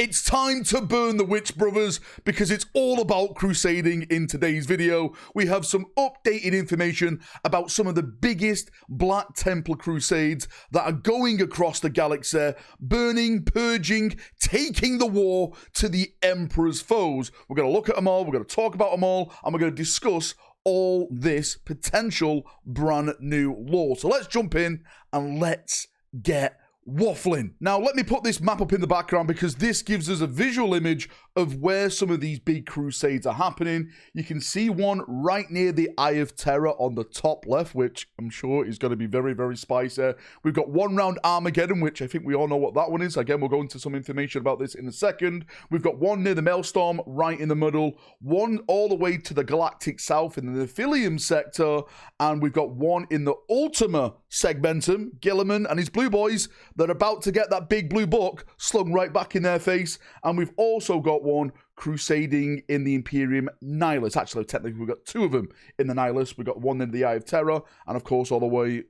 It's time to burn the Witch Brothers because it's all about crusading in today's video. We have some updated information about some of the biggest Black Templar Crusades that are going across the galaxy, burning, purging, taking the war to the Emperor's foes. We're going to look at them all, we're going to talk about them all, and we're going to discuss all this potential brand new lore. So let's jump in and let's get waffling. Now, let me put this map up in the background because this gives us a visual image of where some of these big crusades are happening. You can see one right near the Eye of Terror on the top left, which I'm sure is going to be very, very spicy. We've got one round Armageddon, which I think we all know what that one is. Again, we'll go into some information about this in a second. We've got one near the Maelstrom right in the middle, one all the way to the Galactic South in the Nephilium sector, and we've got one in the Ultima segmentum, Gilliman and his blue boys. They're about to get that big blue book slung right back in their face. And we've also got one crusading in the Imperium Nihilus. Actually, technically, we've got two of them in the Nihilus. We've got one in the Eye of Terror, and of course, all the way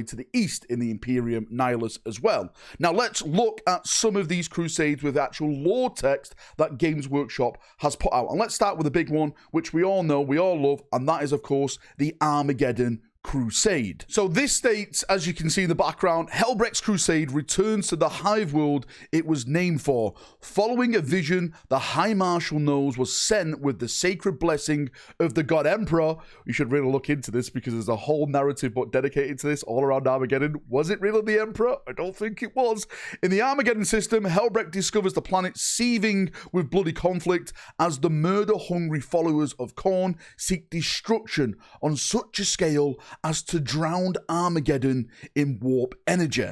to the east in the Imperium Nihilus as well. Now, let's look at some of these crusades with actual lore text that Games Workshop has put out. And let's start with the big one, which we all know, we all love, and that is, of course, the Armageddon Crusade. So this states, as you can see in the background, Helbrecht's Crusade returns to the hive world it was named for. Following a vision the High Marshal knows was sent with the sacred blessing of the God Emperor. We should really look into this because there's a whole narrative book dedicated to this all around Armageddon. Was it really the Emperor? I don't think it was. In the Armageddon system, Helbrecht discovers the planet seething with bloody conflict as the murder-hungry followers of Khorne seek destruction on such a scale as to drown Armageddon in warp energy.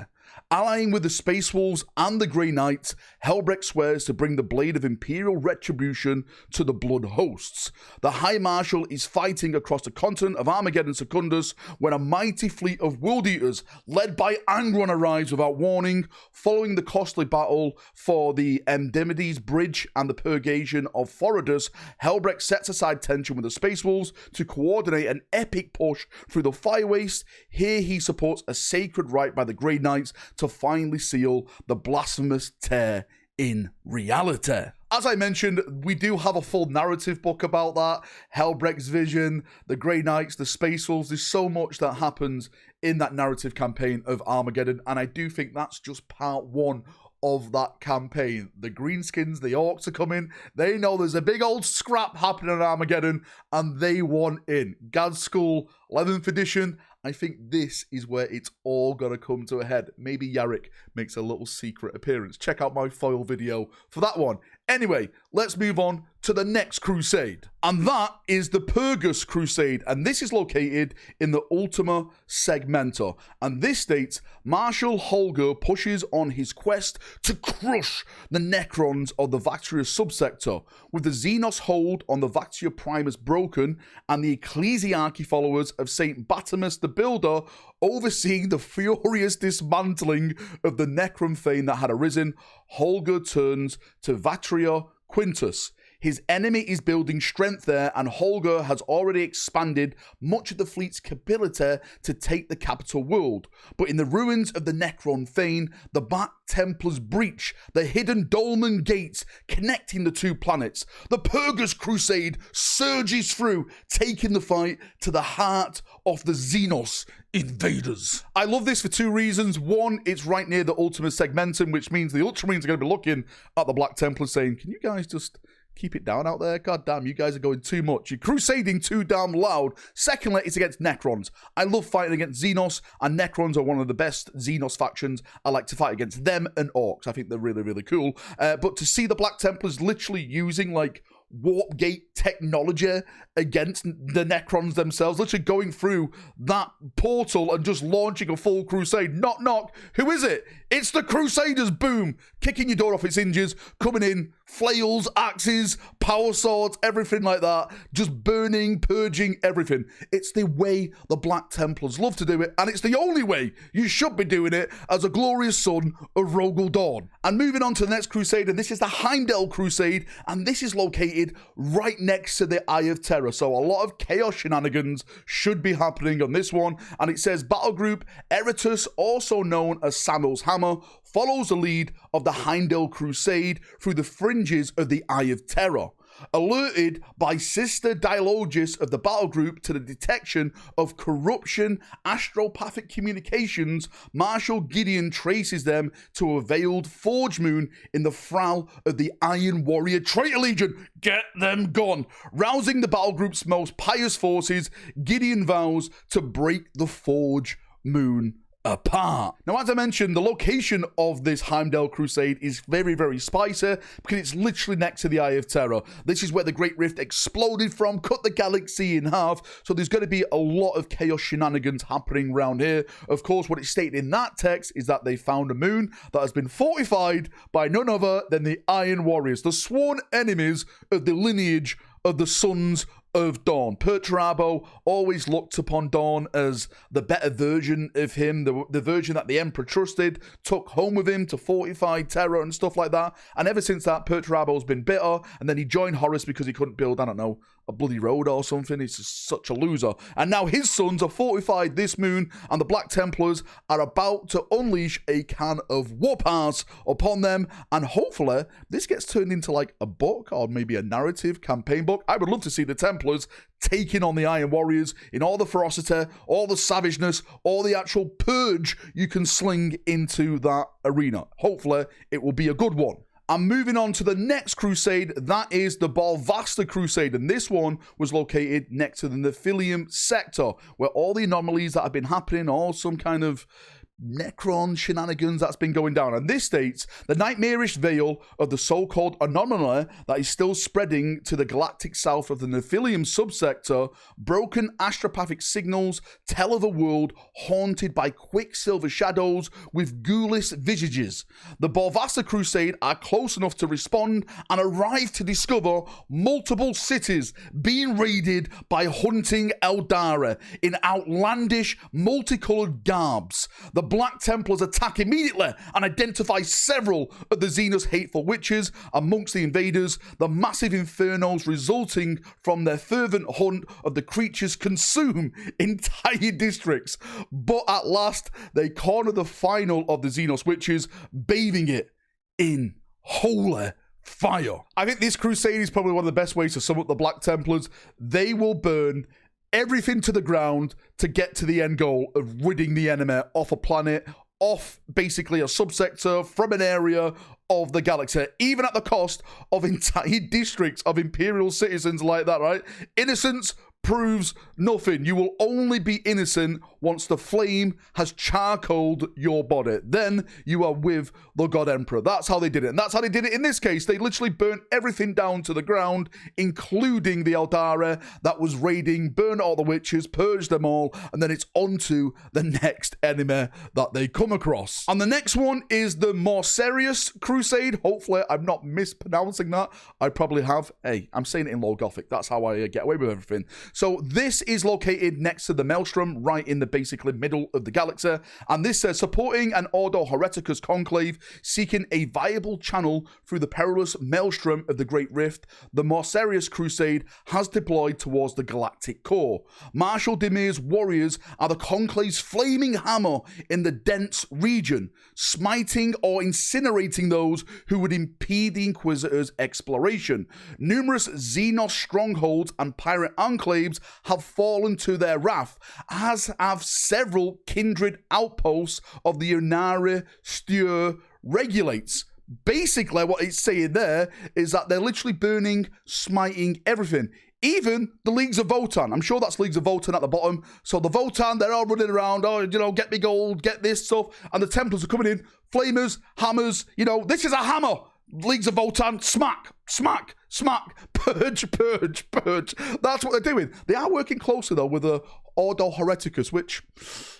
Allying with the Space Wolves and the Grey Knights, Helbrecht swears to bring the blade of Imperial retribution to the Blood Hosts. The High Marshal is fighting across the continent of Armageddon Secundus when a mighty fleet of World Eaters, led by Angron, arrives without warning. Following the costly battle for the Endemides Bridge and the purgation of Forodus, Helbrecht sets aside tension with the Space Wolves to coordinate an epic push through the Fire Waste. Here he supports a sacred rite by the Grey Knights to finally seal the blasphemous tear in reality. As I mentioned, we do have a full narrative book about that. Helbrecht's vision, the Grey Knights, the Space Wolves. There's so much that happens in that narrative campaign of Armageddon, and I do think that's just part one of that campaign. The Greenskins, the Orcs are coming. They know there's a big old scrap happening at Armageddon, and they want in. Gad School, 11th edition. I think this is where it's all going to come to a head. Maybe Yarrick makes a little secret appearance. Check out my foil video for that one. Anyway, let's move on to the next crusade. And that is the Purgus Crusade. And this is located in the Ultima Segmenta. And this states, Marshal Holger pushes on his quest to crush the Necrons of the Vactria subsector. With the Xenos hold on the Vactria Primus broken and the Ecclesiarchy followers of St. Batimus the Builder overseeing the furious dismantling of the Necron Fane that had arisen, Holger turns to Vactria Quintus. His enemy is building strength there, and Holger has already expanded much of the fleet's capability to take the capital world. But in the ruins of the Necron Fane, the Black Templars breach the hidden Dolmen gates connecting the two planets. The Purgus Crusade surges through, taking the fight to the heart of the Xenos invaders. I love this for two reasons. One, it's right near the Ultima Segmentum, which means the Ultramarines are going to be looking at the Black Templars saying, can you guys just keep it down out there? God damn, you guys are going too much. You're crusading too damn loud. Secondly, it's against Necrons. I love fighting against Xenos, and Necrons are one of the best Xenos factions. I like to fight against them and Orcs. I think they're really, really cool. But to see the Black Templars literally using, like, warp gate technology against the Necrons themselves, literally going through that portal and just launching a full crusade. Knock, knock. Who is it? It's the Crusaders. Boom. Kicking your door off its hinges, coming in, flails, axes, power swords, everything like that. Just burning, purging, everything. It's the way the Black Templars love to do it, and it's the only way you should be doing it as a glorious son of Rogel Dawn. And moving on to the next crusade, and this is the Heimdel Crusade, and this is located located right next to the Eye of Terror. So a lot of chaos shenanigans should be happening on this one. And it says battle group Eritus, also known as Samuel's Hammer, follows the lead of the Heimdel Crusade through the fringes of the Eye of Terror. Alerted by Sister Dialogus of the battle group to the detection of corruption, astropathic communications, Marshal Gideon traces them to a veiled forge moon in the Thrall of the Iron Warrior Traitor Legion. Get them gone! Rousing the battle group's most pious forces, Gideon vows to break the forge moon apart. Now, as I mentioned, the location of this Heimdel Crusade is very, very spicy because it's literally next to the Eye of Terror. This is where the Great Rift exploded from, cut the galaxy in half, so there's going to be a lot of chaos shenanigans happening around here. Of course, what it's stated in that text is that they found a moon that has been fortified by none other than the Iron Warriors, the sworn enemies of the lineage of the Sons of Dawn. Perturabo always looked upon Dawn as the better version of him, the version that the Emperor trusted, took home with him to fortify Terror and stuff like that. And ever since that, Perturabo's been bitter, and then he joined Horus because he couldn't build, I don't know, a bloody road or something. He's just such a loser. And now his sons have fortified this moon, and the Black Templars are about to unleash a can of whoop-ass upon them, and hopefully this gets turned into like a book or maybe a narrative campaign book. I would love to see the Templars taking on the Iron Warriors in all the ferocity, all the savageness, all the actual purge you can sling into that arena. Hopefully it will be a good one. And moving on to the next crusade, that is the Borvasta Crusade. And this one was located next to the Nephilim sector, where all the anomalies that have been happening, all some kind of Necron shenanigans that's been going down. And this states the nightmarish veil of the so-called anomaly that is still spreading to the galactic south of the Nephilim subsector, broken astropathic signals tell of a world haunted by quicksilver shadows with ghoulish visages. The Borvasta Crusade are close enough to respond and arrive to discover multiple cities being raided by hunting Eldari in outlandish, multicolored garbs. The Black Templars attack immediately and identify several of the Xenos hateful witches amongst the invaders. The massive infernos resulting from their fervent hunt of the creatures consume entire districts. But at last, they corner the final of the Xenos witches, bathing it in holy fire. I think this crusade is probably one of the best ways to sum up the Black Templars. They will burn everything to the ground to get to the end goal of ridding the enemy off a planet, off basically a subsector, from an area of the galaxy, even at the cost of entire districts of Imperial citizens like that, right? Innocence proves nothing. You will only be innocent once the flame has charcoaled your body. Then you are with the God Emperor. That's how they did it. And that's how they did it in this case. They literally burnt everything down to the ground, including the Eldari that was raiding, burned all the witches, purged them all, and then it's on to the next enemy that they come across. And the next one is the Morsseous Crusade. Hopefully I'm not mispronouncing that. I probably have. Hey, I'm saying it in Low Gothic. That's how I get away with everything. So this is located next to the Maelstrom, right in the basically middle of the galaxy. And this says, supporting an Ordo Hereticus conclave, seeking a viable channel through the perilous Maelstrom of the Great Rift, the Morsseous Crusade has deployed towards the galactic core. Marshal Demir's warriors are the conclave's flaming hammer in the dense region, smiting or incinerating those who would impede the Inquisitor's exploration. Numerous Xenos strongholds and pirate enclaves have fallen to their wrath, as have several kindred outposts of the Unari Stur regulates. Basically, what it's saying there is that they're literally burning, smiting everything. Even the Leagues of Votan. I'm sure that's Leagues of Votan at the bottom. So the Votan, they're all running around, oh, you know, get me gold, get this stuff. And the Templars are coming in, flamers, hammers, you know, this is a hammer. Leagues of Votan, smack, smack, smack, purge, purge, purge. That's what they're doing. They are working closely, though, with the Ordo Hereticus, which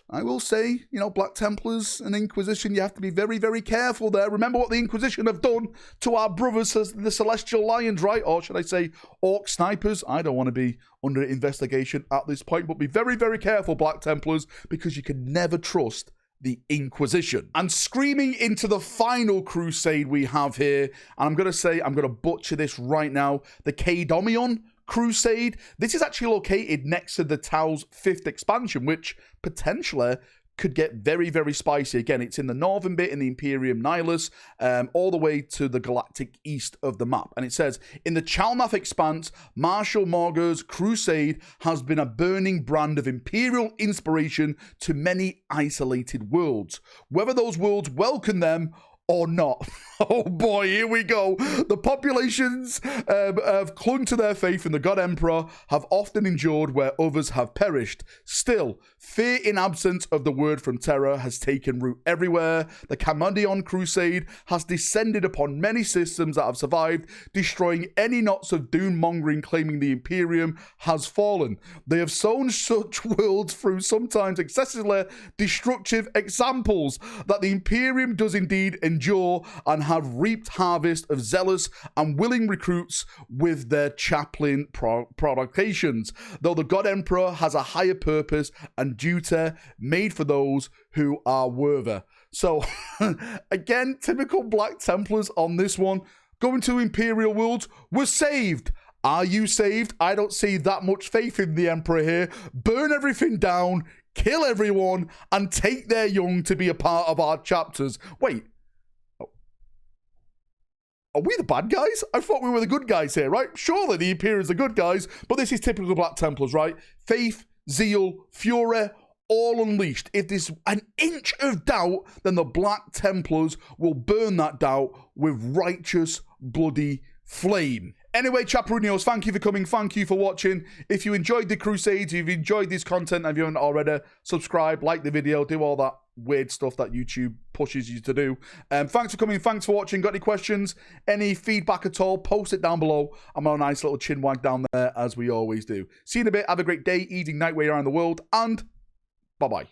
I will say, you know, Black Templars and Inquisition, you have to be very, very careful there. Remember what the Inquisition have done to our brothers, the Celestial Lions, right? Or should I say, Orc Snipers? I don't want to be under investigation at this point, but be very, very careful, Black Templars, because you can never trust the Inquisition. And screaming into the final crusade we have here, and I'm going to butcher this right now, the Caedomian Crusade. This is actually located next to the Tau's 5th expansion, which potentially could get very, very spicy. Again, it's in the northern bit in the Imperium Nihilus, all the way to the galactic east of the map. And it says, in the Chalmath expanse, Marshal Morgur's crusade has been a burning brand of imperial inspiration to many isolated worlds. Whether those worlds welcome them or not. Oh boy, here we go. The populations have clung to their faith in the God Emperor, have often endured where others have perished. Still, fear in absence of the word from terror has taken root everywhere. The Armageddon Crusade has descended upon many systems that have survived, destroying any knots of doom-mongering claiming the Imperium has fallen. They have sown such worlds through sometimes excessively destructive examples that the Imperium does indeed endure and have reaped harvest of zealous and willing recruits with their chaplain provocations, though the God Emperor has a higher purpose and duty made for those who are worthy. So, again, typical Black Templars on this one. Going to Imperial worlds, we're saved. Are you saved? I don't see that much faith in the Emperor here. Burn everything down, kill everyone, and take their young to be a part of our chapters. Wait. Are we the bad guys? I thought we were the good guys here, right? Surely the Imperials are the good guys, but this is typical Black Templars, right? Faith, zeal, fury, all unleashed. If there's an inch of doubt, then the Black Templars will burn that doubt with righteous, bloody flame. Anyway, Chaperonios, thank you for coming. Thank you for watching. If you enjoyed the Crusades, if you've enjoyed this content, and if you haven't already, subscribe, like the video, do all that weird stuff that YouTube pushes you to do. Thanks for coming. Thanks for watching. Got any questions, any feedback at all, post it down below. I'm on a nice little chin wag down there, as we always do. See you in a bit. Have a great day, evening, night, where you are in the world, and bye-bye.